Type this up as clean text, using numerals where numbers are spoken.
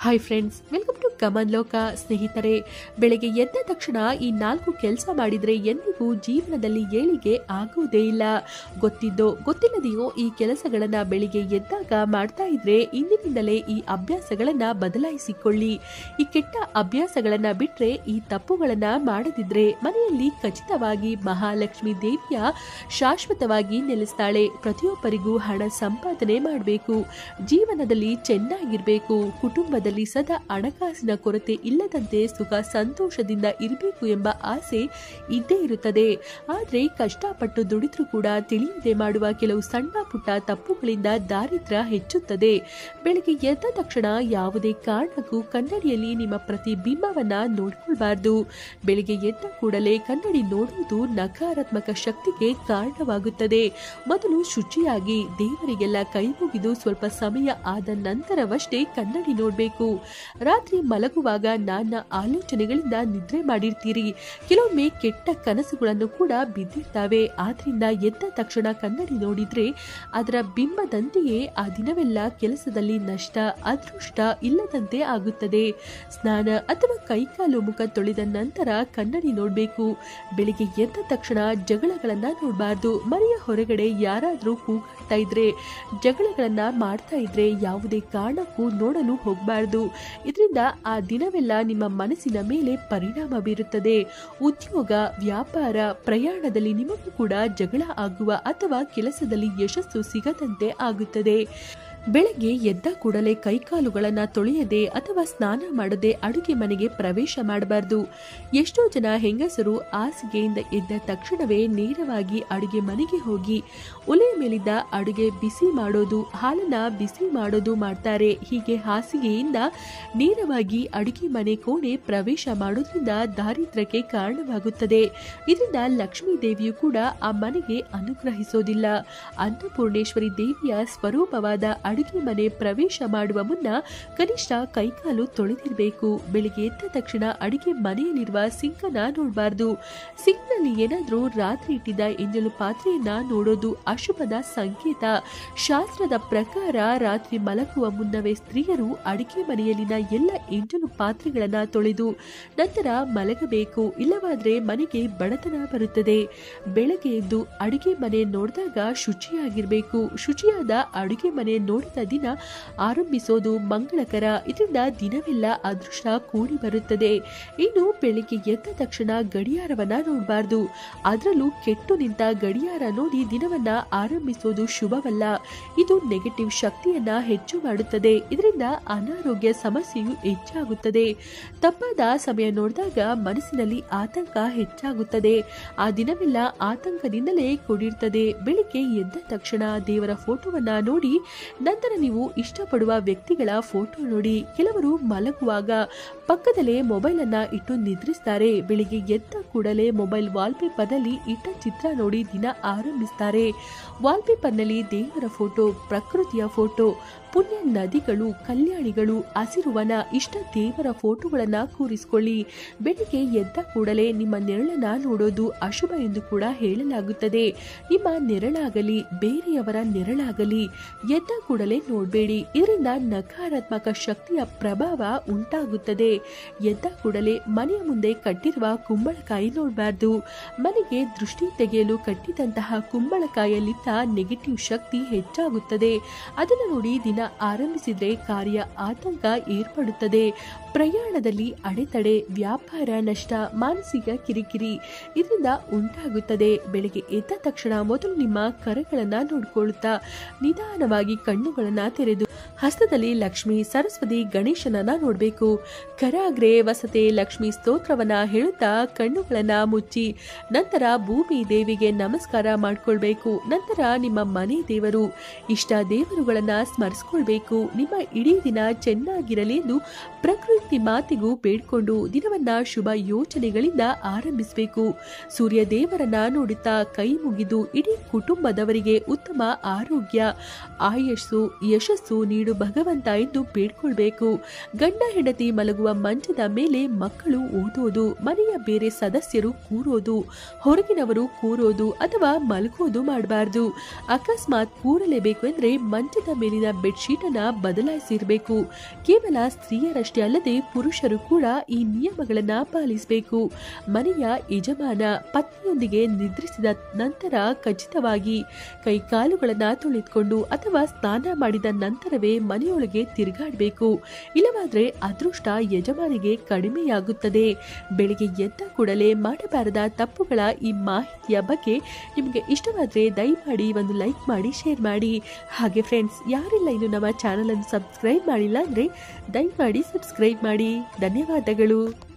Hi friends, welcome to ಕಮನ್ ಲೋಕ. ಸ್ನೇಹಿತರೆ, ಬೆಳಗ್ಗೆ ಎದ್ದ ತಕ್ಷಣ ಈ 4 ಕೆಲಸ ಮಾಡಿದ್ರೆ ಎಂದಿಗೂ ಜೀವನದಲ್ಲಿ ಏಳಿಗೆ ಆಗುವುದೇ ಇಲ್ಲ. ಗೊತ್ತಿದ್ದೋ ಗೊತ್ತಿಲ್ಲದೆಯೋ ಈ ಕೆಲಸಗಳನ್ನ ಬೆಳಿಗ್ಗೆ ಎದ್ದಾಗ ಮಾಡ್ತಾ ಇದ್ರೆ ಇಂದಿನಿಂದಲೇ ಈ ಅಭ್ಯಾಸಗಳನ್ನ ಬದಲಾಯಿಸಿಕೊಳ್ಳಿ. ಈ ಕೆಟ್ಟ ಅಭ್ಯಾಸಗಳನ್ನ ಬಿಟ್ರೆ, ಈ ತಪ್ಪುಗಳನ್ನ ಮಾಡದಿದ್ರೆ ಮನೆಯಲ್ಲಿ ಖಚಿತವಾಗಿ ಮಹಾಲಕ್ಷ್ಮಿ ದೇವಿಯ ಶಾಶ್ವತವಾಗಿ ನೆಲೆಸ್ತಾಳೆ. ಪ್ರತಿಯೊಬ್ಬರಿಗೂ ಹಣ ಸಂಪಾದನೆ ಮಾಡಬೇಕು, ಜೀವನದಲ್ಲಿ ಚೆನ್ನಾಗಿರ್ಬೇಕು, ಕುಟುಂಬದಲ್ಲಿ ಸದಾ ಹಣಕಾಸಿನ ಕೊರತೆ ಇಲ್ಲದಂತೆ ಸುಖ ಸಂತೋಷದಿಂದ ಇರಬೇಕು ಎಂಬ ಆಸೆ ಇದ್ದೇ ಇರುತ್ತದೆ. ಆದ್ರೆ ಕಷ್ಟಪಟ್ಟು ದುಡಿದ್ರೂ ಕೂಡ ತಿಳಿಯದೆ ಮಾಡುವ ಕೆಲವು ಸಣ್ಣ ಪುಟ್ಟ ತಪ್ಪುಗಳಿಂದ ದಾರಿದ್ರ್ಯ ಹೆಚ್ಚುತ್ತದೆ. ಬೆಳಿಗ್ಗೆ ಎದ್ದ ತಕ್ಷಣ ಯಾವುದೇ ಕಾರಣಕ್ಕೂ ಕನ್ನಡಿಯಲ್ಲಿ ನಿಮ್ಮ ಪ್ರತಿಬಿಂಬವನ್ನ ನೋಡಿಕೊಳ್ಬಾರ್ದು. ಬೆಳಿಗ್ಗೆ ಎದ್ದ ಕೂಡಲೇ ಕನ್ನಡಿ ನೋಡುವುದು ನಕಾರಾತ್ಮಕ ಶಕ್ತಿಗೆ ಕಾರಣವಾಗುತ್ತದೆ. ಮೊದಲು ಶುಚಿಯಾಗಿ ದೇವರಿಗೆಲ್ಲ ಕೈ ಮುಗಿದು ಸ್ವಲ್ಪ ಸಮಯ ಆದ ನಂತರವಷ್ಟೇ ಕನ್ನಡಿ ನೋಡಬೇಕು. ರಾತ್ರಿ ಮಲಗುವಾಗ ನಾನಾ ಆಲೋಚನೆಗಳಿಂದ ನಿದ್ರೆ ಮಾಡಿರ್ತೀರಿ. ಕೆಲವೊಮ್ಮೆ ಕೆಟ್ಟ ಕನಸುಗಳನ್ನು ಕೂಡ ಬಿದ್ದಿರ್ತವೆ. ಆದ್ರಿಂದ ಎದ್ದ ತಕ್ಷಣ ಕನ್ನಡಿ ನೋಡಿದ್ರೆ ಅದರ ಬಿಂಬದಂತೆಯೇ ಆ ದಿನವೆಲ್ಲ ಕೆಲಸದಲ್ಲಿ ನಷ್ಟ, ಅದೃಷ್ಟ ಇಲ್ಲದಂತೆ ಆಗುತ್ತದೆ. ಸ್ನಾನ ಅಥವಾ ಕೈಕಾಲು ಮುಖ ತೊಳೆದ ನಂತರ ಕನ್ನಡಿ ನೋಡಬೇಕು. ಬೆಳಿಗ್ಗೆ ಎದ್ದ ತಕ್ಷಣ ಜಗಳಗಳನ್ನ ನೋಡಬಾರ್ದು. ಮನೆಯ ಹೊರಗಡೆ ಯಾರಾದ್ರೂ ಕೂಗಾಡ್ತಾ ಇದ್ರೆ, ಜಗಳಗಳನ್ನ ಮಾಡ್ತಾ ಇದ್ರೆ ಯಾವುದೇ ಕಾರಣಕ್ಕೂ ನೋಡಲು ಹೋಗಬಾರ್ದು. ಇದರಿಂದ ಆ ದಿನವೆಲ್ಲ ನಿಮ್ಮ ಮನಸ್ಸಿನ ಮೇಲೆ ಪರಿಣಾಮ ಬೀರುತ್ತದೆ. ಉದ್ಯೋಗ, ವ್ಯಾಪಾರ, ಪ್ರಯಾಣದಲ್ಲಿ ನಿಮಗೂ ಕೂಡ ಜಗಳ ಆಗುವ ಅಥವಾ ಕೆಲಸದಲ್ಲಿ ಯಶಸ್ಸು ಸಿಗದಂತೆ ಆಗುತ್ತದೆ. ಬೆಳಗ್ಗೆ ಎದ್ದ ಕೂಡಲೇ ಕೈಕಾಲುಗಳನ್ನು ತೊಳೆಯದೆ ಅಥವಾ ಸ್ನಾನ ಮಾಡದೆ ಅಡುಗೆ ಮನೆಗೆ ಪ್ರವೇಶ ಮಾಡಬಾರದು. ಎಷ್ಟೋ ಜನ ಹೆಂಗಸರು ಹಾಸಿಗೆಯಿಂದ ಎದ್ದ ತಕ್ಷಣವೇ ನೇರವಾಗಿ ಅಡುಗೆ ಮನೆಗೆ ಹೋಗಿ ಒಲೆಯ ಮೇಲಿದ್ದ ಅಡುಗೆ ಬಿಸಿ ಮಾಡೋದು, ಹಾಲನ್ನ ಬಿಸಿ ಮಾಡೋದು ಮಾಡ್ತಾರೆ. ಹೀಗೆ ಹಾಸಿಗೆಯಿಂದ ನೇರವಾಗಿ ಅಡುಗೆ ಮನೆ ಕೋಣೆ ಪ್ರವೇಶ ಮಾಡೋದ್ರಿಂದ ದಾರಿದ್ರ್ಯಕ್ಕೆ ಕಾರಣವಾಗುತ್ತದೆ. ಇದರಿಂದ ಲಕ್ಷ್ಮೀ ದೇವಿಯು ಕೂಡ ಆ ಮನೆಗೆ ಅನುಗ್ರಹಿಸೋದಿಲ್ಲ. ಅನ್ನಪೂರ್ಣೇಶ್ವರಿ ದೇವಿಯ ಸ್ವರೂಪವಾದ ಅಡುಗೆ ಮನೆ ಪ್ರವೇಶ ಮಾಡುವ ಮುನ್ನ ಕನಿಷ್ಠ ಕೈಕಾಲು ತೊಳೆದಿರಬೇಕು. ಬೆಳಿಗ್ಗೆ ಎದ್ದ ತಕ್ಷಣ ಅಡುಗೆ ಮನೆಯಲ್ಲಿರುವ ಸಿಂಕ್ ಅನ್ನ ನೋಡಬಾರ್ದು. ಸಿಂಕ್ ನಲ್ಲಿ ಏನಾದ್ರೂ ರಾತ್ರಿ ಇಟ್ಟಿದ್ದ ಎಂಜಲು ಪಾತ್ರೆಯನ್ನ ನೋಡೋದು ಅಶುಭದ ಸಂಕೇತ. ಶಾಸ್ತ್ರದ ಪ್ರಕಾರ ರಾತ್ರಿ ಮಲಗುವ ಮುನ್ನವೇ ಸ್ತ್ರೀಯರು ಅಡುಗೆ ಮನೆಯಲ್ಲಿನ ಎಲ್ಲ ಎಂಜಲು ಪಾತ್ರೆಗಳನ್ನ ತೊಳೆದು ನಂತರ ಮಲಗಬೇಕು. ಇಲ್ಲವಾದ್ರೆ ಮನೆಗೆ ಬಡತನ ಬರುತ್ತದೆ. ಬೆಳಗ್ಗೆ ಎದ್ದು ಅಡುಗೆ ಮನೆ ನೋಡಿದಾಗ ಶುಚಿಯಾಗಿರ್ಬೇಕು. ಶುಚಿಯಾದ ಅಡುಗೆ ಮನೆ ನೋಡಿದ ದಿನ ಆರಂಭಿಸೋದು ಮಂಗಳಕರ. ಇದರಿಂದ ದಿನವೆಲ್ಲ ಅದೃಷ್ಟ ಕೂಡಿ ಬರುತ್ತದೆ. ಇನ್ನು ಬೆಳಿಗ್ಗೆ ಎದ್ದ ತಕ್ಷಣ ಗಡಿಯಾರವನ್ನ ನೋಡಬಾರ್ದು. ಅದರಲ್ಲೂ ಕೆಟ್ಟು ನಿಂತ ಗಡಿಯಾರ ನೋಡಿ ದಿನವನ್ನ ಆರಂಭಿಸೋದು ಶುಭವಲ್ಲ. ಇದು ನೆಗೆಟಿವ್ ಶಕ್ತಿಯನ್ನ ಹೆಚ್ಚು ಮಾಡುತ್ತದೆ. ಇದರಿಂದ ಅನಾರೋಗ್ಯ ಸಮಸ್ಯೆಯು ಹೆಚ್ಚಾಗುತ್ತದೆ. ತಪ್ಪಾದ ಸಮಯ ನೋಡಿದಾಗ ಮನಸ್ಸಿನಲ್ಲಿ ಆತಂಕ ಹೆಚ್ಚಾಗುತ್ತದೆ. ಆ ದಿನವೆಲ್ಲ ಆತಂಕದಿಂದಲೇ ಕೂಡಿರ್ತದೆ. ಬೆಳಿಗ್ಗೆ ಎದ್ದ ತಕ್ಷಣ ದೇವರ ಫೋಟೋವನ್ನ ನೋಡಿ ನಂತರ ನೀವು ಇಷ್ಟಪಡುವ ವ್ಯಕ್ತಿಗಳ ಫೋಟೋ ನೋಡಿ. ಕೆಲವರು ಮಲಗುವಾಗ ಪಕ್ಕದಲ್ಲೇ ಮೊಬೈಲ್ ಅನ್ನ ಇಟ್ಟು ನಿದ್ರಿಸ್ತಾರೆ. ಬೆಳಿಗ್ಗೆ ಎದ್ದ ಕೂಡಲೇ ಮೊಬೈಲ್ ವಾಲ್ಪೇಪರ್ ನಲ್ಲಿ ಇಟ್ಟ ಚಿತ್ರ ನೋಡಿ ದಿನ ಆರಂಭಿಸ್ತಾರೆ. ವಾಲ್ಪೇಪರ್ ನಲ್ಲಿ ದೇವರ ಫೋಟೋ, ಪ್ರಕೃತಿಯ ಫೋಟೋ, ಪುಣ್ಯ ನದಿಗಳು, ಕಲ್ಯಾಣಿಗಳು, ಹಸಿರುವನ, ಇಷ್ಟ ದೇವರ ಫೋಟೋಗಳನ್ನ ಕೂರಿಸಿಕೊಳ್ಳಿ. ಬೆಳಿಗ್ಗೆ ಎದ್ದ ಕೂಡಲೇ ನಿಮ್ಮ ನೆರಳನ್ನ ನೋಡೋದು ಅಶುಭ ಎಂದು ಕೂಡ ಹೇಳಲಾಗುತ್ತದೆ. ನಿಮ್ಮ ನೆರಳಾಗಲಿ ಬೇರೆಯವರ ನೆರಳಾಗಲಿ ಎದ್ದ ಕೂಡಲೇ ನೋಡಬೇಡಿ. ಇದರಿಂದ ನಕಾರಾತ್ಮಕ ಶಕ್ತಿಯ ಪ್ರಭಾವ ಉಂಟಾಗುತ್ತದೆ. ಎದ್ದ ಕೂಡಲೇ ಮನೆಯ ಮುಂದೆ ಕಟ್ಟಿರುವ ಕುಂಬಳಕಾಯಿ ನೋಡಬಾರ್ದು. ಮನೆಗೆ ದೃಷ್ಟಿ ತೆಗೆಯಲು ಕಟ್ಟಿದಂತಹ ಕುಂಬಳಕಾಯಿಯಲ್ಲಿದ್ದ ನೆಗೆಟಿವ್ ಶಕ್ತಿ ಹೆಚ್ಚಾಗುತ್ತದೆ. ಅದನ್ನು ನೋಡಿ ದಿನ ಆರಂಭಿಸಿದ್ರೆ ಕಾರ್ಯ ಆತಂಕ ಏರ್ಪಡುತ್ತದೆ. ಪ್ರಯಾಣದಲ್ಲಿ ಅಡೆತಡೆ, ವ್ಯಾಪಾರ ನಷ್ಟ, ಮಾನಸಿಕ ಕಿರಿಕಿರಿ ಇದರಿಂದ ಉಂಟಾಗುತ್ತದೆ. ಬೆಳಿಗ್ಗೆ ಎದ್ದ ತಕ್ಷಣ ಮೊದಲು ನಿಮ್ಮ ಕರಗಳನ್ನ ನೋಡಿಕೊಳ್ಳುತ್ತಾ ನಿಧಾನವಾಗಿ ಕಣ್ಣುಗಳನ್ನ ತೆರೆದು ಹಸ್ತದಲ್ಲಿ ಲಕ್ಷ್ಮಿ, ಸರಸ್ವತಿ, ಗಣೇಶನನ್ನ ನೋಡಬೇಕು. ಕರಾಗ್ರೆ ವಸತೆ ಲಕ್ಷ್ಮಿ ಸ್ತೋತ್ರವನ್ನ ಹೇಳುತ್ತಾ ಕಣ್ಣುಗಳನ್ನ ಮುಚ್ಚಿ ನಂತರ ಭೂಮಿ ದೇವಿಗೆ ನಮಸ್ಕಾರ ಮಾಡ್ಕೊಳ್ಬೇಕು. ನಂತರ ನಿಮ್ಮ ಮನೆ ದೇವರು, ಇಷ್ಟ ದೇವರುಗಳನ್ನ ಸ್ಮರಿಸ್ಕೊಳ್ಬೇಕು. ನಿಮ್ಮ ಇಡೀ ದಿನ ಚೆನ್ನಾಗಿರಲಿ ಎಂದು ಪ್ರಕೃತಿ ಮಾತಿಗೂ ಬೇಡ್ಕೊಂಡು ದಿನವನ್ನ ಶುಭ ಯೋಚನೆಗಳಿಂದ ಆರಂಭಿಸಬೇಕು. ಸೂರ್ಯ ದೇವರನ್ನ ನೋಡುತ್ತಾ ಕೈ ಮುಗಿದು ಇಡೀ ಕುಟುಂಬದವರಿಗೆ ಉತ್ತಮ ಆರೋಗ್ಯ, ಆಯಸ್ಸು, ಯಶಸ್ಸು ನೀಡು ಭಗವಂತ ಎಂದು ಬೇಡ್ಕೊಳ್ಬೇಕು. ಗಂಡ ಹೆಂಡತಿ ಮಲಗುವ ಮಂಚದ ಮೇಲೆ ಮಕ್ಕಳು ಓದೋದು, ಮನೆಯ ಬೇರೆ ಸದಸ್ಯರು ಕೂರೋದು, ಹೊರಗಿನವರು ಕೂರೋದು ಅಥವಾ ಮಲಗೋದು ಮಾಡಬಾರ್ದು. ಅಕಸ್ಮಾತ್ ಕೂರಲೇಬೇಕು ಅಂದ್ರೆ ಮಂಚದ ಮೇಲಿನ ಬೆಡ್ಶೀಟ್ ಅನ್ನ ಬದಲಾಯಿಸಿರಬೇಕು. ಕೇವಲ ಸ್ತ್ರೀಯರಷ್ಟೇ ಅಲ್ಲದೆ ಪುರುಷರು ಕೂಡ ಈ ನಿಯಮಗಳನ್ನ ಪಾಲಿಸಬೇಕು. ಮನೆಯ ಯಜಮಾನ ಪತ್ನಿಯೊಂದಿಗೆ ನಿದ್ರಿಸಿದ ನಂತರ ಖಚಿತವಾಗಿ ಕೈಕಾಲುಗಳನ್ನು ತೊಳೆದುಕೊಂಡು ಅಥವಾ ಸ್ನಾನ ಮಾಡಿದ ನಂತರವೇ ಮನೆಯೊಳಗೆ ತಿರುಗಾಡಬೇಕು. ಇಲ್ಲವಾದ್ರೆ ಅದೃಷ್ಟ ಯಜಮಾನಿಗೆ ಕಡಿಮೆಯಾಗುತ್ತದೆ. ಬೆಳಿಗ್ಗೆ ಎದ್ದ ಕೂಡಲೇ ಮಾಡಬಾರದ ತಪ್ಪುಗಳ ಈ ಮಾಹಿತಿಯ ಬಗ್ಗೆ ನಿಮಗೆ ಇಷ್ಟವಾದರೆ ದಯಮಾಡಿ ಒಂದು ಲೈಕ್ ಮಾಡಿ, ಶೇರ್ ಮಾಡಿ. ಹಾಗೆ ಫ್ರೆಂಡ್ಸ್, ಯಾರೆಲ್ಲ ಇನ್ನು ನಮ್ಮ ಚಾನಲ್ ಅನ್ನು ಸಬ್ಸ್ಕ್ರೈಬ್ ಮಾಡಿಲ್ಲ ಅಂದ್ರೆ ದಯಮಾಡಿ ಸಬ್ಸ್ಕ್ರೈಬ್ ಮಾಡಿ. ಧನ್ಯವಾದಗಳು.